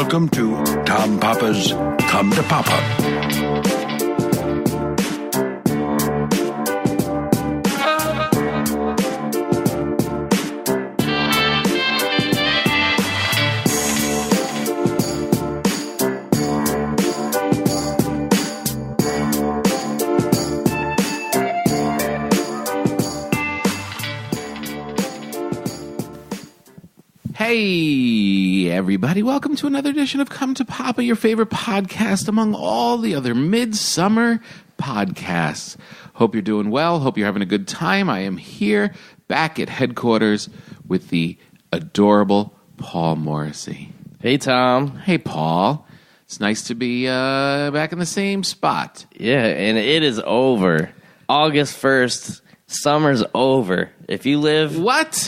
Welcome to Tom Papa's Come to Papa. Hey, everybody. Welcome to another edition of Come to Papa, your favorite podcast among all the other midsummer podcasts. Hope you're doing well. Hope you're having a good time. I am here back at headquarters with the adorable Paul Morrissey. Hey, Tom. Hey, Paul. It's nice to be back in the same spot. Yeah, and it is over. August 1st, summer's over. If you live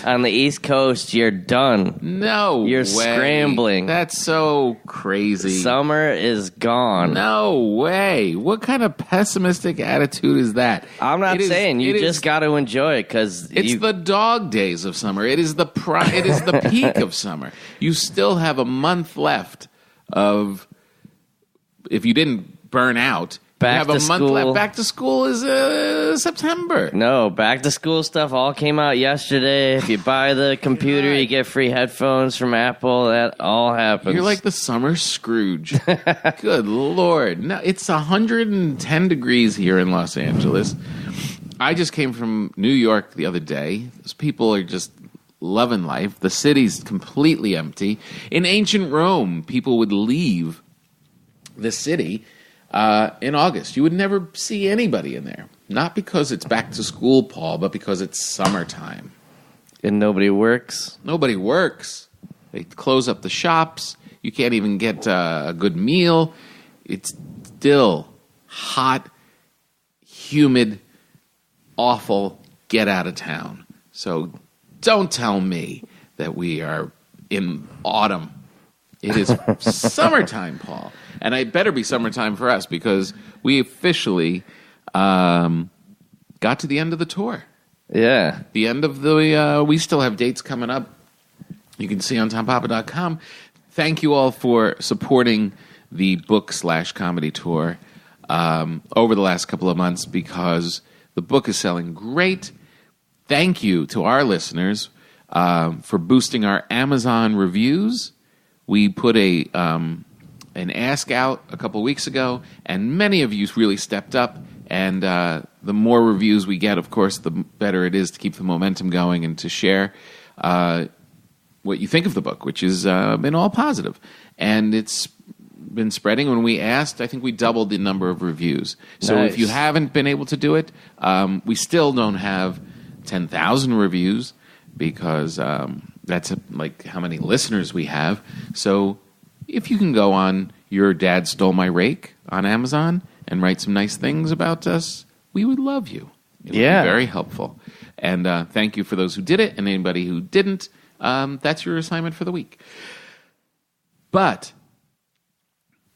on the East Coast, you're done. No You're way. Scrambling. That's so crazy. Summer is gone. No way. What kind of pessimistic attitude is that? I'm not saying. You just got to enjoy it because it's the dog days of summer. It is the peak of summer. You still have a month left of, if you didn't burn out, you have a month left. Back to school is September. No, back to school stuff all came out yesterday. If you buy the computer, you get free headphones from Apple. That all happens. You're like the summer Scrooge. Good Lord. No, it's 110 degrees here in Los Angeles. I just came from New York the other day. Those people are just loving life. The city's completely empty. In ancient Rome, people would leave the city in August. You would never see anybody in there. Not because it's back to school, Paul, but because it's summertime. And nobody works? Nobody works. They close up the shops. You can't even get a good meal. It's still hot, humid, awful, get out of town. So don't tell me that we are in autumn. It is summertime, Paul. And it better be summertime for us because we officially got to the end of the tour. Yeah. The end of the... we still have dates coming up. You can see on tompapa.com. Thank you all for supporting the book/comedy tour over the last couple of months because the book is selling great. Thank you to our listeners for boosting our Amazon reviews. We put an ask out a couple weeks ago, and many of you really stepped up. And the more reviews we get, of course, the better it is to keep the momentum going and to share what you think of the book, which has been all positive. And it's been spreading. When we asked, I think we doubled the number of reviews. So Nice. if you haven't been able to do it, we still don't have 10,000 reviews because that's like how many listeners we have. So if you can go on Your Dad Stole My Rake on Amazon and write some nice things about us, we would love you. It would be very helpful. And thank you for those who did it, and anybody who didn't, that's your assignment for the week. But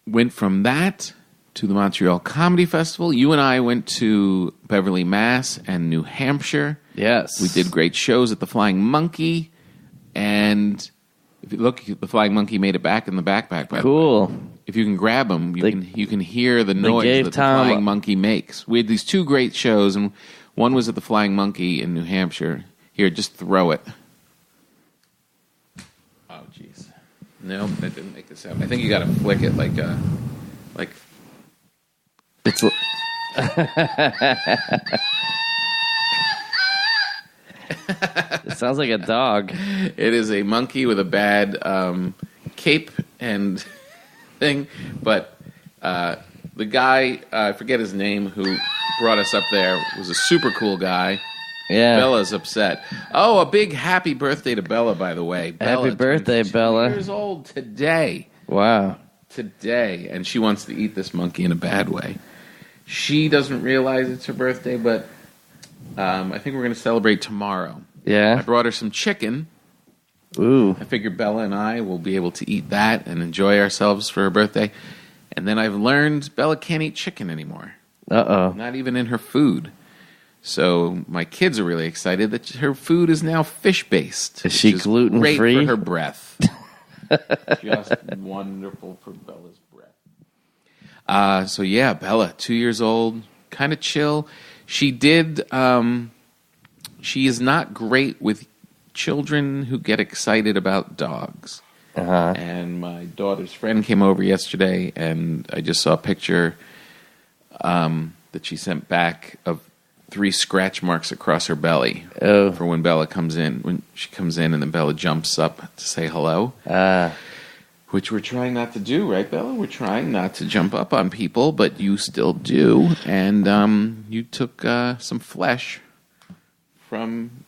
went from that to the Montreal Comedy Festival. You and I went to Beverly, Mass. and New Hampshire. Yes. We did great shows at the Flying Monkey. And if you look, the Flying Monkey made it back in the backpack. Cool. If you can grab them, you can hear the noise that the Flying Monkey makes. We had these two great shows, and one was at the Flying Monkey in New Hampshire. Here, just throw it. Oh, jeez. No, that didn't make the sound. I think you got to flick it like. It's. It sounds like a dog. It is a monkey with a bad cape and thing, but the guy, I forget his name, who brought us up there was a super cool guy. Yeah. Bella's upset. Oh, a big happy birthday to Bella, by the way. Bella Happy birthday, Bella. 2 years old today. Wow. Today. And she wants to eat this monkey in a bad way. She doesn't realize it's her birthday, but I think we're going to celebrate tomorrow. Yeah. I brought her some chicken. Ooh. I figured Bella and I will be able to eat that and enjoy ourselves for her birthday. And then I've learned Bella can't eat chicken anymore. Uh-oh. Not even in her food. So my kids are really excited that her food is now fish-based. Is she gluten-free? Great for her breath. Just wonderful for Bella's breath. So yeah, Bella, 2 years old, kind of chill. She did. She is not great with children who get excited about dogs. And my daughter's friend came over yesterday, and I just saw a picture that she sent back of 3 scratch marks across her belly for when Bella comes in. When she comes in, and then Bella jumps up to say hello, which we're trying not to do, right, Bella? We're trying not to jump up on people, but you still do. And you took some flesh from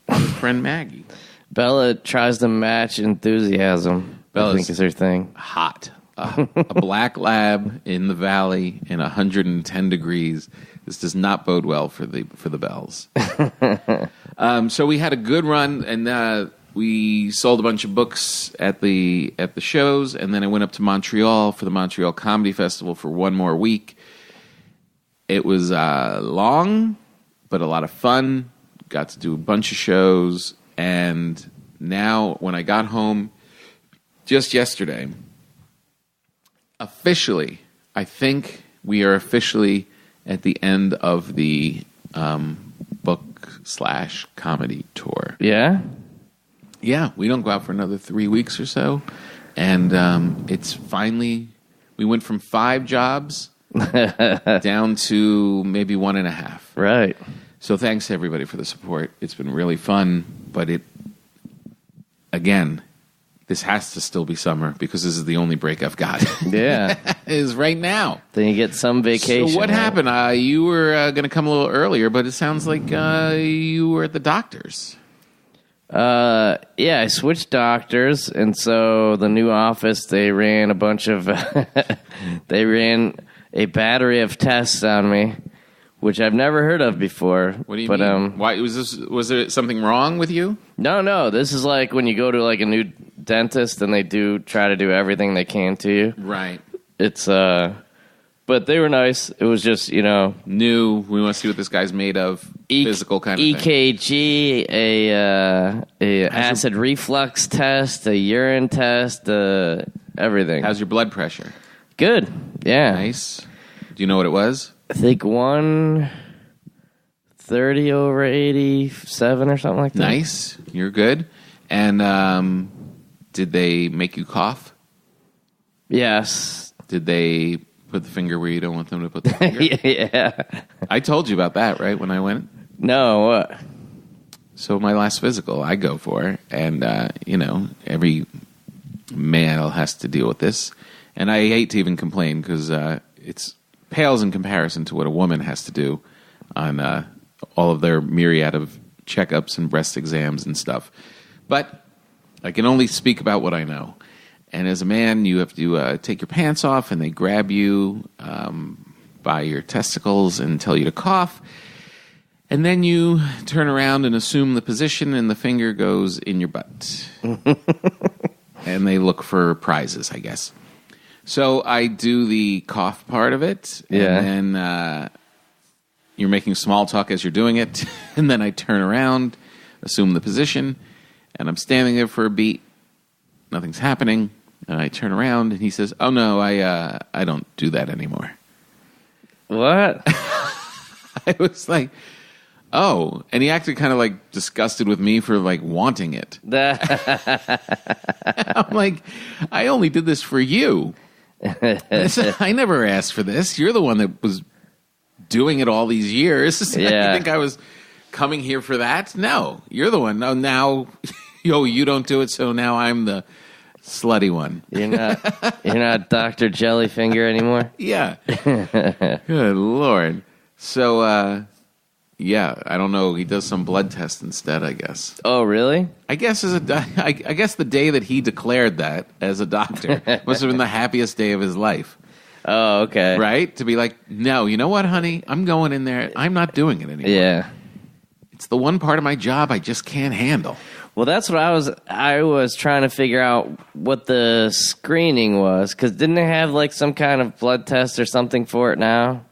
your friend Maggie. Bella tries to match enthusiasm. I think is her thing. Hot. A black lab in the valley in 110 degrees. This does not bode well for the bells. So we had a good run, and we sold a bunch of books at the shows, and then I went up to Montreal for the Montreal Comedy Festival for one more week. It was long, but a lot of fun. Got to do a bunch of shows. And now, when I got home just yesterday, officially, I think we are officially at the end of the book/comedy tour. Yeah? Yeah, we don't go out for another 3 weeks or so. And it's finally, we went from 5 jobs down to maybe 1.5. Right. So thanks to everybody for the support. It's been really fun, but again, this has to still be summer because this is the only break I've got. Yeah. Is right now. Then you get some vacation. So what happened? You were going to come a little earlier, but it sounds like you were at the doctor's. Yeah, I switched doctors, and so the new office, they ran a bunch of, they ran a battery of tests on me, which I've never heard of before. What do you mean? Why was there something wrong with you? No. This is like when you go to like a new dentist and they try to do everything they can to you. Right. It's but they were nice. It was just, new. We want to see what this guy's made of. Physical kind of thing. EKG, a acid reflux test, a urine test, everything. How's your blood pressure? Good. Yeah. Nice. Do you know what it was? I think 130/87 or something like that. Nice. You're good. And did they make you cough? Yes. Did they put the finger where you don't want them to put the finger? Yeah. I told you about that, right, when I went? No, what? So my last physical I go for, and, every male has to deal with this. And I hate to even complain because it's pales in comparison to what a woman has to do on all of their myriad of checkups and breast exams and stuff. But I can only speak about what I know. And as a man, you have to take your pants off, and they grab you by your testicles and tell you to cough. And then you turn around and assume the position, and the finger goes in your butt. And they look for prizes, I guess. So I do the cough part of it, and then you're making small talk as you're doing it, and then I turn around, assume the position, and I'm standing there for a beat. Nothing's happening, and I turn around, and he says, "Oh no, I don't do that anymore." What? I was like, "Oh," and he acted kind of like disgusted with me for like wanting it. I'm like, "I only did this for you. I never asked for this. You're the one that was doing it all these years. Yeah. You think I was coming here for that? No, you're the one. No, now, you don't do it, so now I'm the slutty one. You're not Dr. Jellyfinger anymore? Yeah. Good Lord. So, yeah, I don't know. He does some blood test instead, I guess. Oh, really? I guess I guess the day that he declared that as a doctor must have been the happiest day of his life. Oh, okay. Right? To be like, no, you know what, honey? I'm going in there. I'm not doing it anymore. Yeah. It's the one part of my job I just can't handle. Well, that's what I was trying to figure out what the screening was, because didn't they have like some kind of blood test or something for it now?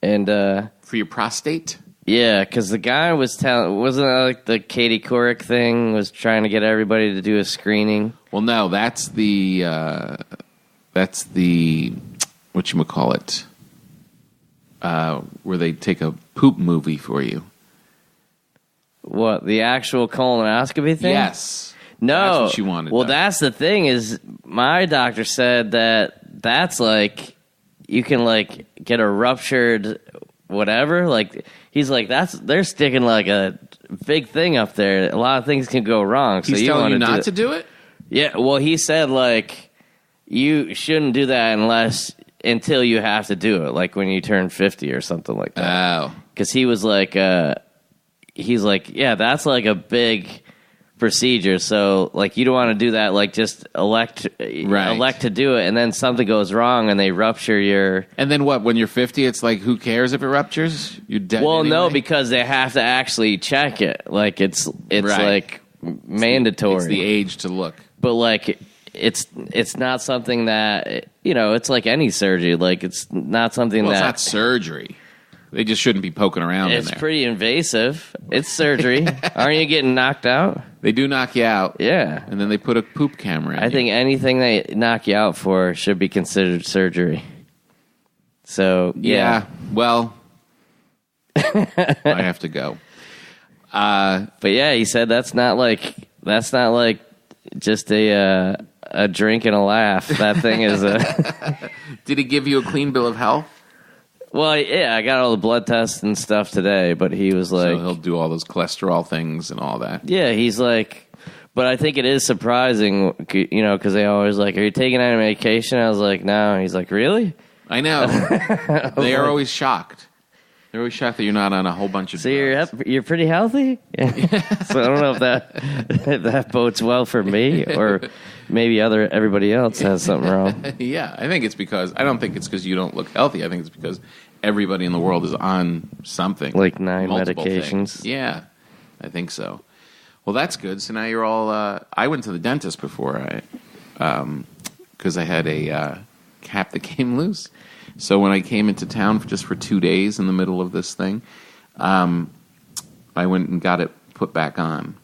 And for your prostate? Yeah, because the guy was telling, wasn't it like the Katie Couric thing, was trying to get everybody to do a screening? Well, no, that's the whatchamacallit, where they take a poop movie for you. What, the actual colonoscopy thing? Yes. No. That's what she wanted. Well, though. that's the thing is, my doctor said that's like, you can like get a ruptured whatever. Like, he's like, they're sticking like a big thing up there. A lot of things can go wrong. He's so telling you not to do it? Yeah, well, he said like, you shouldn't do that until you have to do it, like when you turn 50 or something like that. Oh. Because he was like, he's like, yeah, that's like a big procedure. So like, you don't want to do that. Like, just elect to do it, and then something goes wrong and they rupture your. And then what? When you're 50, it's like, who cares if it ruptures? You're dead. Well, anyway? no, because they have to actually check it. Like it's Right. like mandatory. It's the age to look. But like, it's not something that, it's like any surgery. Like, it's not something Well, that. it's not surgery. They just shouldn't be poking around in It's there. pretty invasive. It's surgery. Aren't you getting knocked out? They do knock you out. Yeah. And then they put a poop camera in I think anything they knock you out for should be considered surgery. So, Yeah. Well, I have to go. But yeah, he said that's not like just a drink and a laugh. That thing is a. Did he give you a clean bill of health? Well, yeah, I got all the blood tests and stuff today, but he was like, So he'll do all those cholesterol things and all that. yeah, he's like, but I think it is surprising, because they always like, are you taking any medication? I was like, no. He's like, really? I know. They are always shocked. They're always shocked that you're not on a whole bunch of So drugs. you're pretty healthy? So I don't know if that bodes well for me, or maybe everybody else has something wrong. Yeah, I don't think it's because you don't look healthy. I think it's because everybody in the world is on something. Like 9 multiple medications. things. Yeah, I think so. Well, that's good. So now you're all... I went to the dentist before because I had a cap that came loose. So when I came into town for 2 days in the middle of this thing, I went and got it put back on.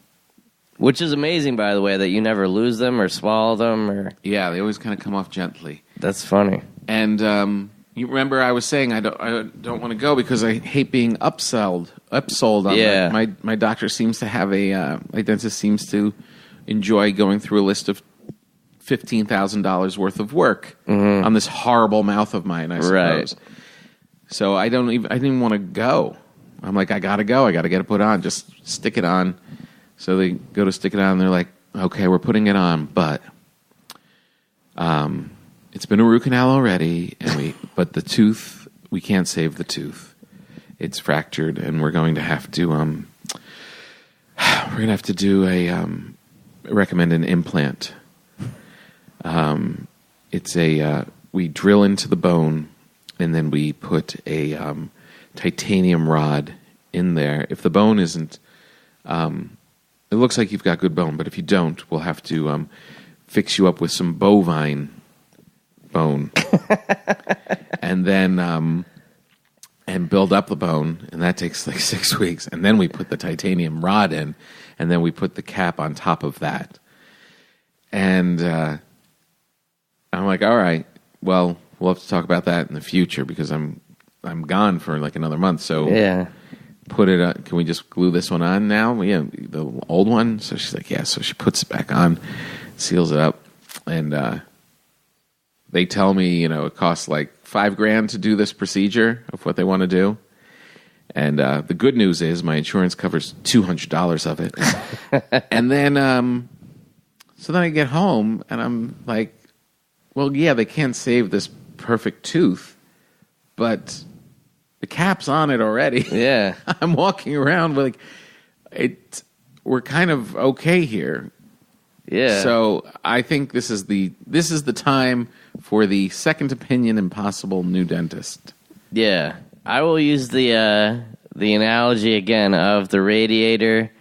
Which is amazing, by the way, that you never lose them or swallow them. Or Yeah, they always kind of come off gently. That's funny. And you remember I was saying I don't want to go because I hate being upsold on Yeah. that. My doctor seems to have my dentist seems to enjoy going through a list of $15,000 worth of work on this horrible mouth of mine, I suppose. Right. So I didn't even want to go. I'm like, I gotta go. I gotta get it put on. Just stick it on. So they go to stick it on, and they're like, okay, we're putting it on, but it's been a root canal already, but the tooth, we can't save the tooth. It's fractured, and we're going to have to recommend an implant. We drill into the bone, and then we put a titanium rod in there. If the bone isn't, it looks like you've got good bone, but if you don't, we'll have to fix you up with some bovine bone, and then and build up the bone, and that takes like 6 weeks. And then we put the titanium rod in, and then we put the cap on top of that. And I'm like, all right, well, we'll have to talk about that in the future because I'm gone for like another month. So Yeah. put it on. Can we just glue this one on now? Yeah, the old one. So she's like, yeah. So she puts it back on, seals it up, and they tell me, it costs like $5,000 to do this procedure of what they want to do. And the good news is my insurance covers $200 of it. And then, so then I get home and I'm like, well, yeah, they can't save this perfect tooth, but the cap's on it already. Yeah. I'm walking around with we're kind of okay here. Yeah. So I think this is the time for the second opinion impossible new dentist. Yeah. I will use the analogy again of the radiator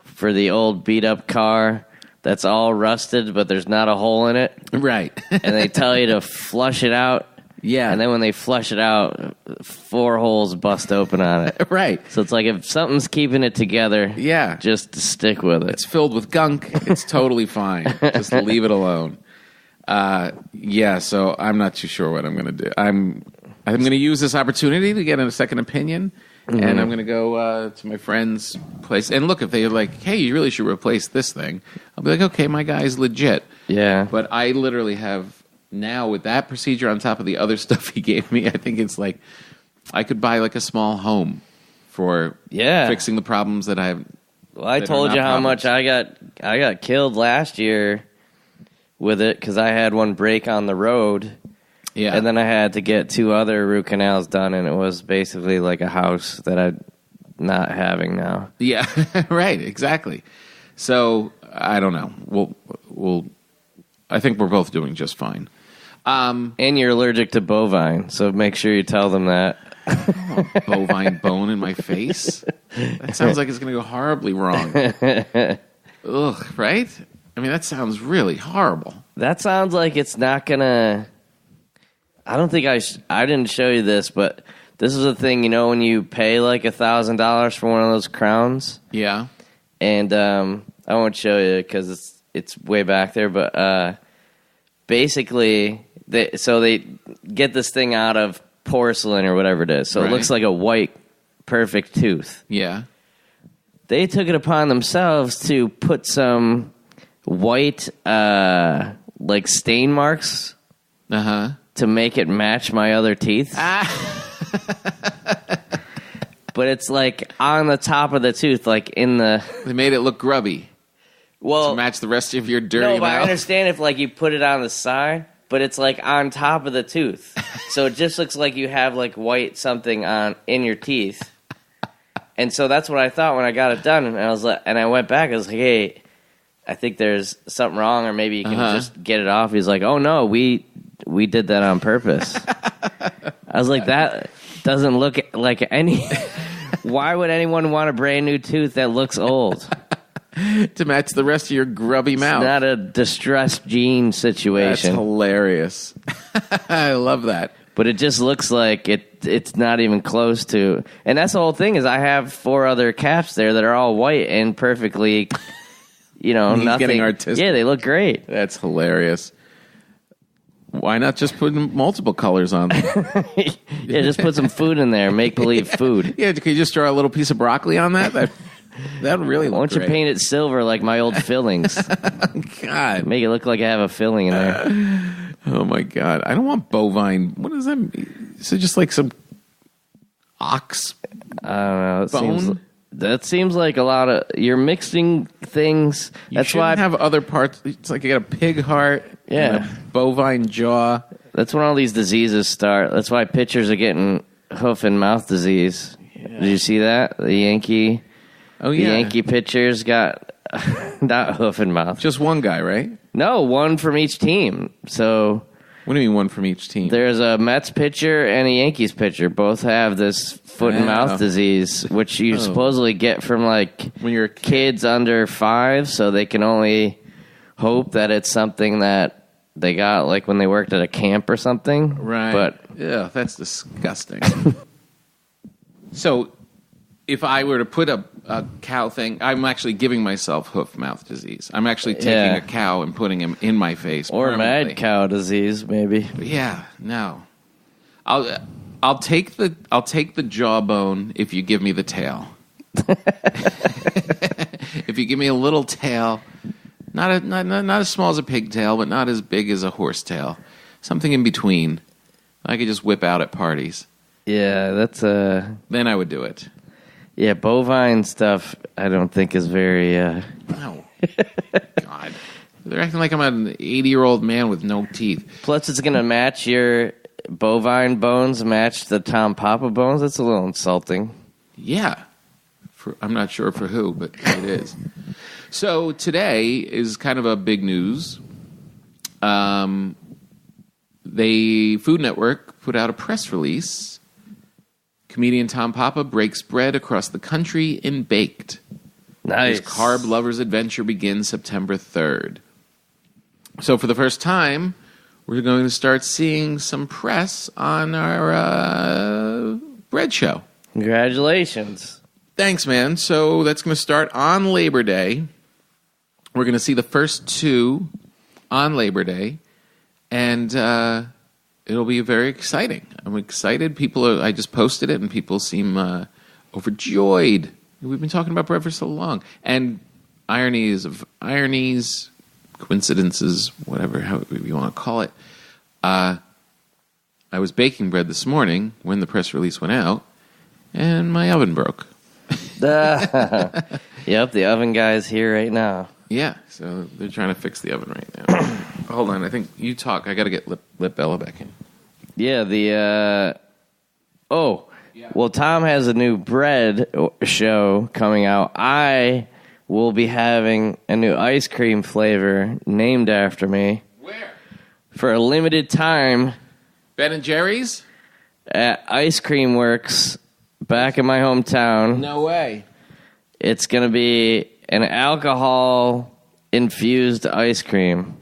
for the old beat up car that's all rusted, but there's not a hole in it. Right. And they tell you to flush it out. Yeah. And then when they flush it out, 4 holes bust open on it. Right. So it's like if something's keeping it together, Yeah. just stick with it. It's filled with gunk. It's totally fine. Just leave it alone. So I'm not too sure what I'm going to do. I'm going to use this opportunity to get a second opinion, and I'm going to go to my friend's place. And look, if they're like, hey, you really should replace this thing, I'll be like, okay, my guy's legit. Yeah. But I literally have now, with that procedure on top of the other stuff he gave me, I think it's like I could buy like a small home for fixing the problems that I have. Well, I told you how much I got killed last year with it because I had one break on the road. Yeah. And then I had to get 2 other root canals done, and it was basically like a house that I'm not having now. Yeah, right, exactly. So, I don't know. We'll I think we're both doing just fine. And you're allergic to bovine, so make sure you tell them that. Bovine bone in my face? That sounds like it's going to go horribly wrong. Ugh, right? I mean, that sounds really horrible. That sounds like it's not going to... I don't think I didn't show you this, but this is a thing, when you pay like $1,000 for one of those crowns. Yeah. And I won't show you because it's way back there, but basically, they get this thing out of porcelain or whatever it is, so it looks like a white, perfect tooth. Yeah. They took it upon themselves to put some white, like stain marks. To make it match my other teeth. But it's like on the top of the tooth, like in the... They made it look grubby. Well, to match the rest of your dirty mouth. No, but I understand if like you put it on the side, but it's like on top of the tooth. So it just looks like you have like white something in your teeth. And so that's what I thought when I got it done. And I went back, I was like, hey, I think there's something wrong, or maybe you can just get it off. He's like, oh no, we did that on purpose. I was like, that doesn't look like any... Why would anyone want a brand new tooth that looks old? To match the rest of your grubby mouth. It's not a distressed gene situation. That's hilarious. I love that. But it just looks like it's not even close to... And that's the whole thing, is I have 4 other caps there that are all white and perfectly, nothing. Getting artistic. Yeah, they look great. That's hilarious. Why not just put multiple colors on them? Yeah, just put some food in there. Make believe food. Yeah, can you just draw a little piece of broccoli on that? That would really look Why don't you paint it silver like my old fillings? God. Make it look like I have a filling in there. Oh, my God. I don't want bovine. What does that mean? Is it just like some ox I don't know. bone? That seems like a lot of... You're mixing things. That's why I have other parts. It's like you got a pig heart and a bovine jaw. That's when all these diseases start. That's why pitchers are getting hoof and mouth disease. Yeah. Did you see that? The Yankee pitchers got not hoof and mouth. Just one guy, right? No, one from each team. So... What do you mean one from each team? There's a Mets pitcher and a Yankees pitcher. Both have this foot and mouth disease, which you supposedly get from like when you're kids under 5, so they can only hope that it's something that they got like when they worked at a camp or something. Right. But yeah, that's disgusting. So if I were to put a cow thing, I'm actually giving myself hoof mouth disease. I'm actually taking a cow and putting him in my face. Or mad cow disease, maybe. Yeah, no. I'll take the jawbone if you give me the tail. If you give me a little tail, not as small as a pigtail, but not as big as a horsetail, something in between, I could just whip out at parties. Yeah, that's Then I would do it. Yeah, bovine stuff I don't think is very... Oh, God. They're acting like I'm an 80-year-old man with no teeth. Plus, it's going to match your bovine bones, match the Tom Papa bones. That's a little insulting. Yeah. I'm not sure for who, but it is. So today is kind of a big news. The Food Network put out a press release. Comedian Tom Papa breaks bread across the country in Baked. Nice. His carb lover's adventure begins September 3rd. So for the first time, we're going to start seeing some press on our bread show. Congratulations. Thanks, man. So that's going to start on Labor Day. We're going to see the first 2 on Labor Day, and it'll be very exciting. I'm excited. I just posted it, and people seem overjoyed. We've been talking about bread for so long. And ironies, coincidences, whatever you want to call it. I was baking bread this morning when the press release went out, and my oven broke. Yep, the oven guy's here right now. Yeah, so they're trying to fix the oven right now. Hold on, I think you talk. I got to get Lip Bella back in. Yeah, well, Tom has a new bread show coming out. I will be having a new ice cream flavor named after me. Where? For a limited time. Ben and Jerry's? At Ice Cream Works, back in my hometown. No way. It's going to be an alcohol-infused ice cream.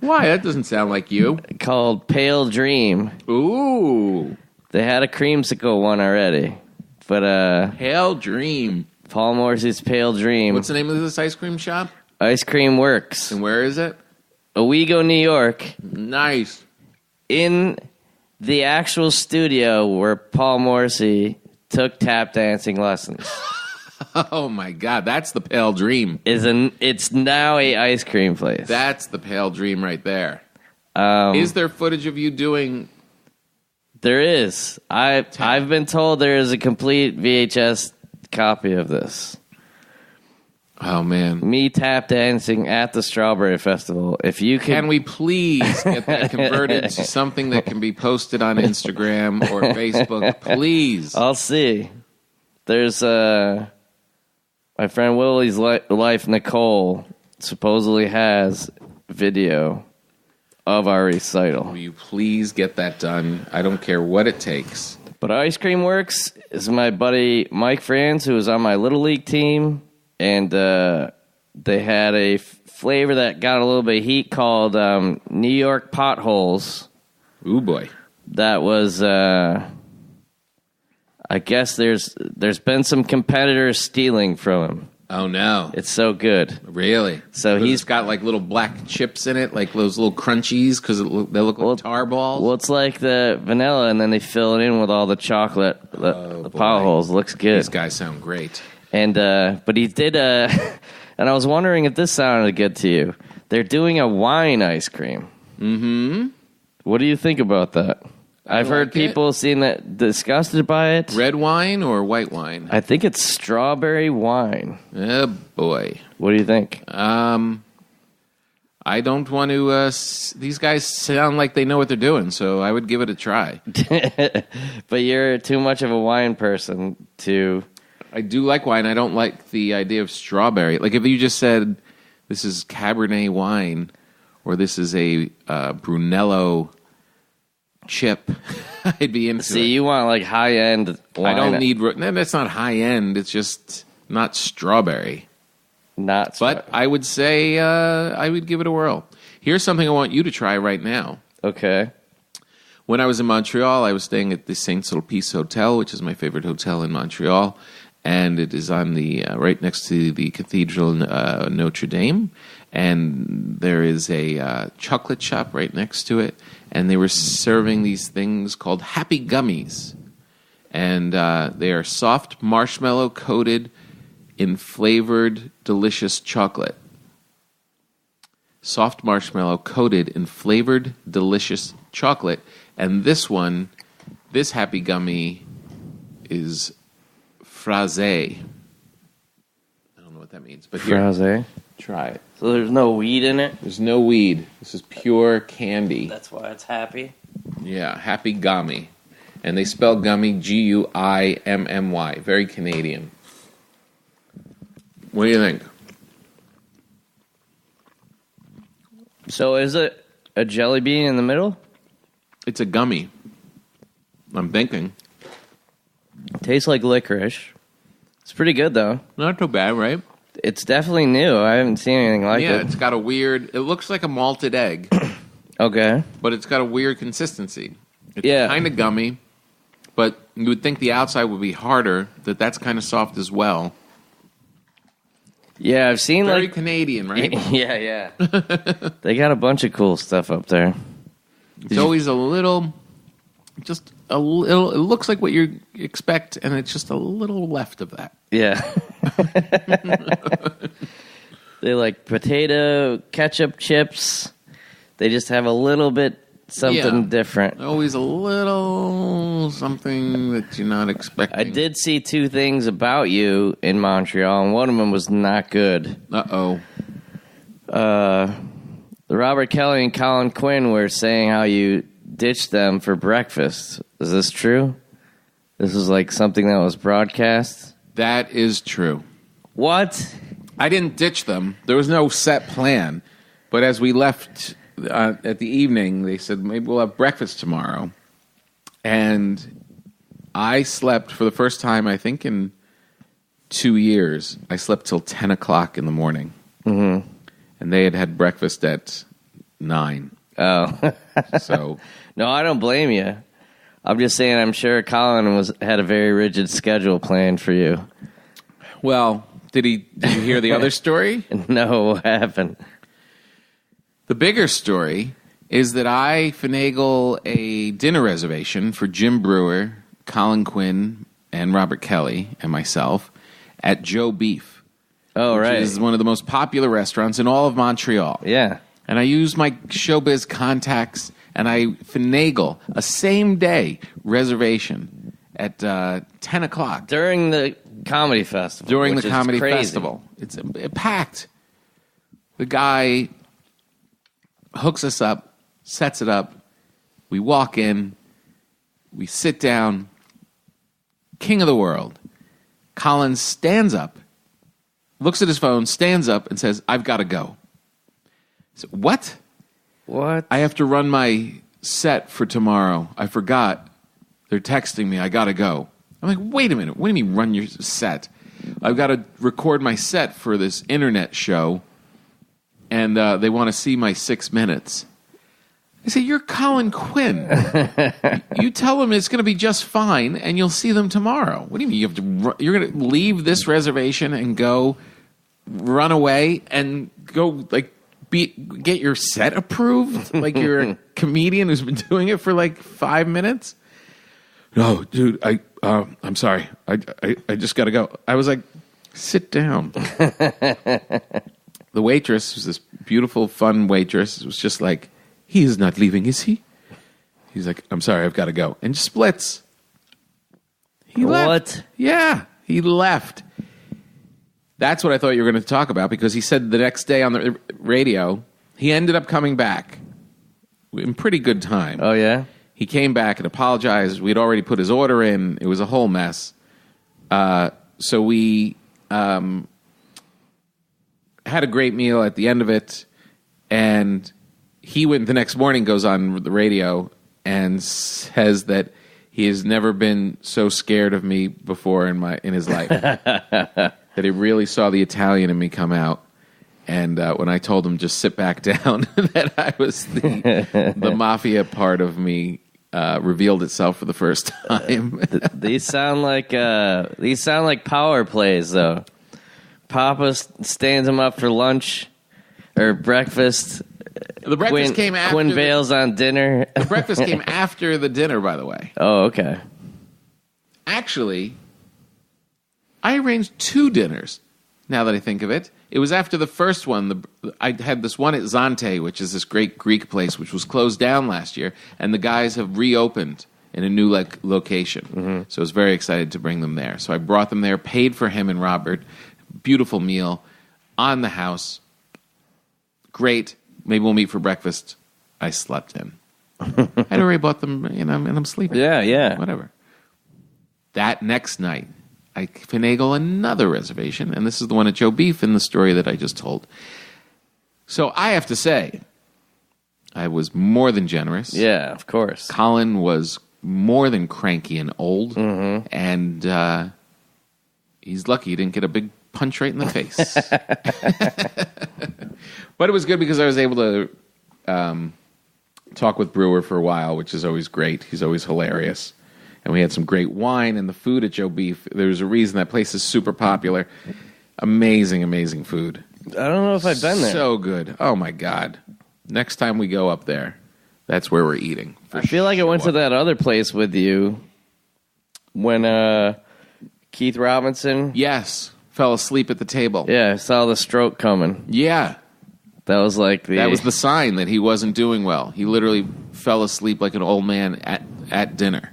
Why? That doesn't sound like you. Called Pale Dream. Ooh. They had a creamsicle one already. But, Pale Dream. Paul Morrissey's Pale Dream. What's the name of this ice cream shop? Ice Cream Works. And where is it? Owego, New York. Nice. In the actual studio where Paul Morrissey took tap dancing lessons. Oh my God, that's the Pale Dream. It's now a ice cream place. That's the Pale Dream right there. Is there footage of you doing? There is. I've been told there is a complete VHS copy of this. Oh man, me tap dancing at the Strawberry Festival. If you can we please get that converted to something that can be posted on Instagram or Facebook, please? I'll see. There's my friend Willie's wife Nicole supposedly has video of our recital. Will you please get that done? I don't care what it takes. But Ice Cream Works is my buddy Mike Franz, who was on my Little League team. And they had a flavor that got a little bit of heat called New York Potholes. Ooh, boy. That was, I guess there's been some competitors stealing from him. Oh, no. It's so good. Really? So he's got like little black chips in it, like those little crunchies, because they look like tar balls? Well, it's like the vanilla, and then they fill it in with all the chocolate. The potholes. Looks good. These guys sound great. And but he did and I was wondering if this sounded good to you. They're doing a wine ice cream. Mm-hmm. What do you think about that? I've heard people seeing that disgusted by it. Red wine or white wine? I think it's strawberry wine. Oh boy. What do you think? I don't want to these guys sound like they know what they're doing, so I would give it a try. But you're too much of a wine person to... I do like wine. I don't like the idea of strawberry. Like if you just said this is Cabernet wine or this is a Brunello chip, I'd be into it. See, you want like high-end wine. I don't need... No, that's not high-end. It's just not strawberry. But I would say I would give it a whirl. Here's something I want you to try right now. Okay. When I was in Montreal, I was staying at the Saint-Sulpice Hotel, which is my favorite hotel in Montreal. And it is on the right next to the Cathedral Notre Dame, and there is a chocolate shop right next to it, and they were serving these things called Happy Gummies, and they are soft marshmallow coated in flavored delicious chocolate. Soft marshmallow coated in flavored delicious chocolate, and this Happy Gummy is Fraise. I don't know what that means, but here, Fraise? Try it. So there's no weed in it? There's no weed. This is pure candy. That's why it's happy? Yeah, Happy Gummy. And they spell gummy Guimmy. Very Canadian. What do you think? So is it a jelly bean in the middle? It's a gummy. I'm thinking. Tastes like licorice. It's pretty good, though. Not too bad, right? It's definitely new. I haven't seen anything like it. Yeah, it's got a weird... It looks like a malted egg, Okay. but it's got a weird consistency. It's Yeah. kind of gummy, but you would think the outside would be harder, that's kind of soft as well. Yeah, I've seen Very like... Canadian, right? Yeah. They got a bunch of cool stuff up there. It's always a little... Just a little... It looks like what you expect, and it's just a little left of that. Yeah. They like potato ketchup chips. They just have a little bit something different. Always a little something that you're not expecting. I did see two things about you in Montreal, and one of them was not good. Uh-oh. Robert Kelly and Colin Quinn were saying how you ditched them for breakfast. Is this true? This is like something that was broadcast? That is true. What? I didn't ditch them. There was no set plan. But as we left at the evening, they said, maybe we'll have breakfast tomorrow. And I slept for the first time, I think, in 2 years. I slept till 10 o'clock in the morning. Mm-hmm. And they had breakfast at 9. Oh. So... No, I don't blame you. I'm just saying I'm sure Colin had a very rigid schedule planned for you. Well, did you hear the other story? No, what happened? The bigger story is that I finagle a dinner reservation for Jim Brewer, Colin Quinn, and Robert Kelly, and myself at Joe Beef. Oh, right. Which is one of the most popular restaurants in all of Montreal. Yeah. And I use my showbiz contacts, and I finagle a same-day reservation at 10 o'clock. During the comedy festival. During the which is comedy crazy. festival. It's packed. The guy hooks us up, sets it up. We walk in. We sit down. King of the world. Colin stands up, looks at his phone, stands up, and says, "I've got to go." I said, "What?" What? "I have to run my set for tomorrow. I forgot. They're texting me. I got to go." I'm like, "Wait a minute. What do you mean run your set? I've got to record my set for this internet show, and they want to see my 6 minutes." I said, "You're Colin Quinn. You tell them it's going to be just fine, and you'll see them tomorrow. What do you mean you're going to leave this reservation and go run away and go get your set approved like you're a comedian who's been doing it for like 5 minutes?" "No, dude, I'm sorry. I just got to go." I was like, "Sit down." The waitress was this beautiful, fun waitress. It was just like, "He is not leaving, is he?" He's like, "I'm sorry, I've got to go." And just splits. He left. What? Yeah, he left. That's what I thought you were going to talk about, because he said the next day on the radio, he ended up coming back in pretty good time. Oh, yeah? He came back and apologized. We'd already put his order in. It was a whole mess. So we had a great meal at the end of it, and he went the next morning, goes on the radio, and says that he has never been so scared of me before in his life. That he really saw the Italian in me come out. And when I told him just sit back down, that I was the mafia part of me revealed itself for the first time. These sound like power plays, though. Papa stands him up for lunch or breakfast. The breakfast came after. Quinn bails on dinner. The breakfast came after the dinner, by the way. Oh, okay. Actually, I arranged 2 dinners, now that I think of it. It was after the first one. I had this one at Zante, which is this great Greek place, which was closed down last year, and the guys have reopened in a new location. Mm-hmm. So I was very excited to bring them there. So I brought them there, paid for him and Robert. Beautiful meal on the house. Great. Maybe we'll meet for breakfast. I slept in. I'd already bought them, and I'm sleeping. Yeah. Whatever. That next night, I finagle another reservation, and this is the one at Joe Beef in the story that I just told. So I have to say, I was more than generous. Yeah, of course. Colin was more than cranky and old, and he's lucky he didn't get a big punch right in the face. But it was good because I was able to talk with Brewer for a while, which is always great. He's always hilarious. And we had some great wine and the food at Joe Beef. There's a reason that place is super popular. Amazing, amazing food. I don't know if I've been there. So good. Oh, my God. Next time we go up there, that's where we're eating. I feel like I went to that other place with you when Keith Robinson. Yes. Fell asleep at the table. Yeah, I saw the stroke coming. Yeah. That was like That was the sign that he wasn't doing well. He literally fell asleep like an old man at dinner.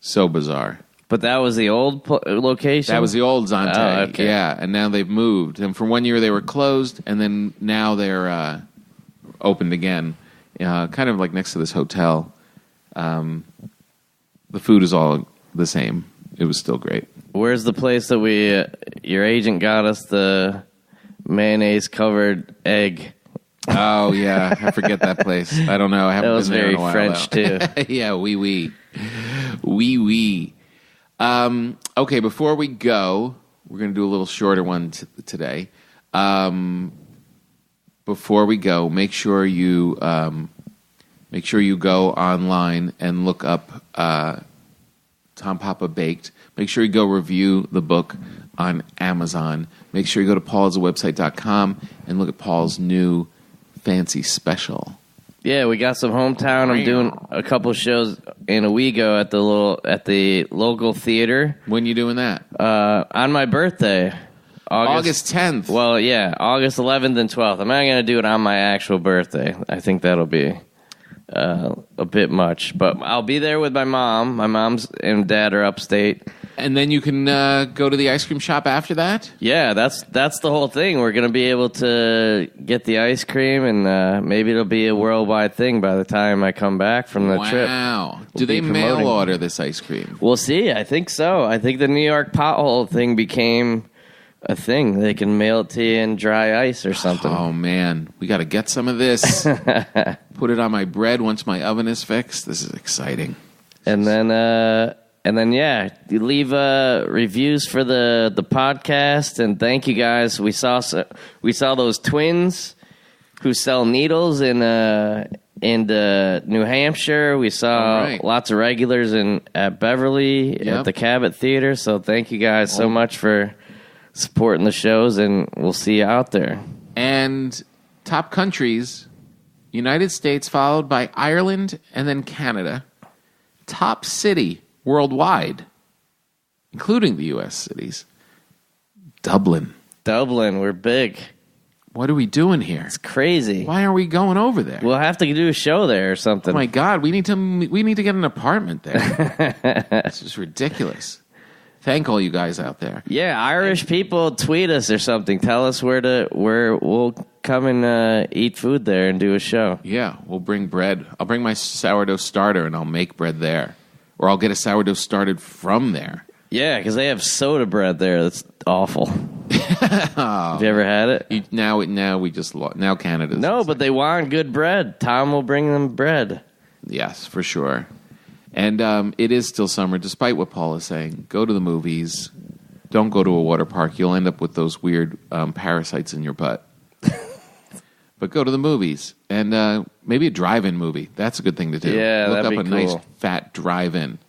So bizarre. But that was the old location? That was the old Zante. Oh, okay. Yeah, and now they've moved. And for 1 year they were closed, and then now they're opened again, kind of like next to this hotel. The food is all the same. It was still great. Where's the place that your agent got us the mayonnaise-covered egg? Oh, yeah. I forget that place. I don't know. I haven't been there in a while. That was very French, too. Yeah, oui. Okay, before we go, we're going to do a little shorter one today. Before we go, make sure you go online and look up Tom Papa Baked. Make sure you go review the book on Amazon. Make sure you go to paulsawebsite.com and look at Paul's new fancy special. Yeah, we got some hometown. I'm doing a couple shows in Owego at the local theater. When you doing that? On my birthday, August 10th. Well, yeah, August 11th and 12th. I'm not going to do it on my actual birthday. I think that'll be a bit much, but I'll be there with my mom. My mom's and dad are upstate. And then you can go to the ice cream shop after that? Yeah, that's the whole thing. We're going to be able to get the ice cream, and maybe it'll be a worldwide thing by the time I come back from the trip. Wow. Do they mail order this ice cream? We'll see. I think so. I think the New York pothole thing became a thing. They can mail it to you in dry ice or something. Oh, man. We got to get some of this. Put it on my bread once my oven is fixed. This is exciting. And then, yeah, you leave reviews for the podcast, and thank you guys. We saw those twins who sell needles in New Hampshire. We saw lots of regulars at Beverly at the Cabot Theater. So thank you guys so much for supporting the shows, and we'll see you out there. And top countries: United States, followed by Ireland, and then Canada. Top city worldwide, including the U.S. cities, Dublin. Dublin, we're big. What are we doing here? It's crazy. Why aren't we going over there? We'll have to do a show there or something. Oh my God, we need to get an apartment there. This is ridiculous. Thank all you guys out there. Yeah, Irish people, tweet us or something. Tell us where we'll come and eat food there and do a show. Yeah, we'll bring bread. I'll bring my sourdough starter and I'll make bread there. Or I'll get a sourdough started from there. Yeah, because they have soda bread there. That's awful. Have you ever had it? Now Canada's. No, but they want good bread. Tom will bring them bread. Yes, for sure. And it is still summer, despite what Paul is saying. Go to the movies. Don't go to a water park. You'll end up with those weird parasites in your butt. But go to the movies. And maybe a drive-in movie. That's a good thing to do. Yeah, Look that'd up be a cool. nice, fat drive-in.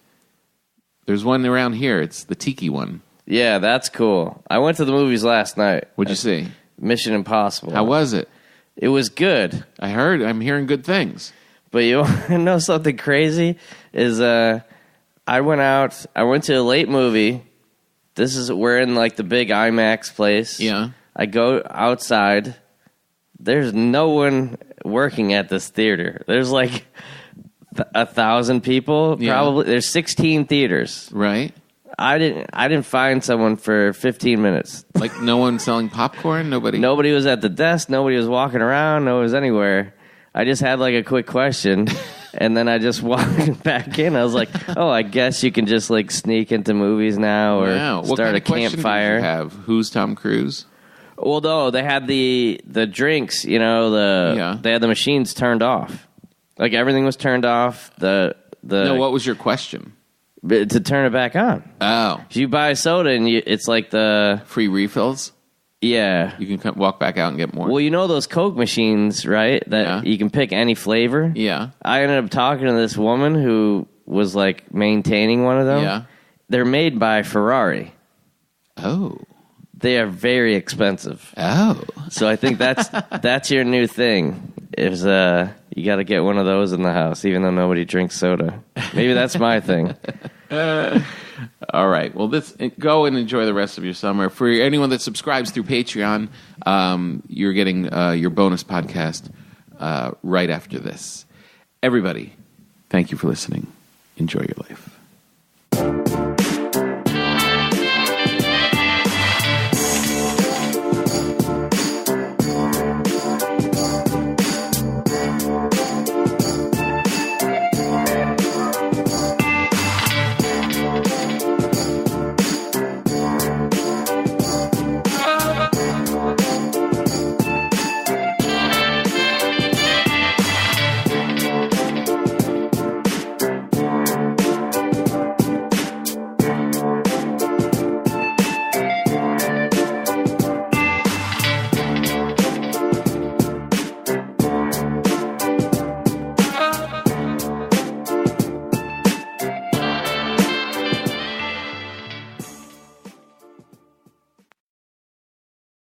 There's one around here. It's the Tiki one. Yeah, that's cool. I went to the movies last night. What'd you see?Mission Impossible. How was it? It was good. I'm hearing good things. But you want to know something crazy? Is I went to a late movie. We're in like the big IMAX place. Yeah. I go outside. There's no one working at this theater. There's like 1,000 people. Yeah. Probably. There's 16 theaters. Right. I didn't find someone for 15 minutes. Like no one selling popcorn? Nobody? Nobody was at the desk. Nobody was walking around. No one was anywhere. I just had like a quick question, and then I just walked back in. I was like, oh, I guess you can just like sneak into movies now or What start kind a of question campfire. Did you have? Who's Tom Cruise? Well, no, they had the drinks, they had the machines turned off. Like everything was turned off. No, what was your question? to turn it back on. Oh. If you buy a soda and it's like the... Free refills? Yeah. You can walk back out and get more. Well, you know those Coke machines, right? That you can pick any flavor? Yeah. I ended up talking to this woman who was like maintaining one of them. Yeah. They're made by Ferrari. Oh. They are very expensive. Oh. So I think that's your new thing. Is you got to get one of those in the house, even though nobody drinks soda. Maybe that's my thing. All right. Well, go and enjoy the rest of your summer. For anyone that subscribes through Patreon, you're getting your bonus podcast right after this. Everybody, thank you for listening. Enjoy your life.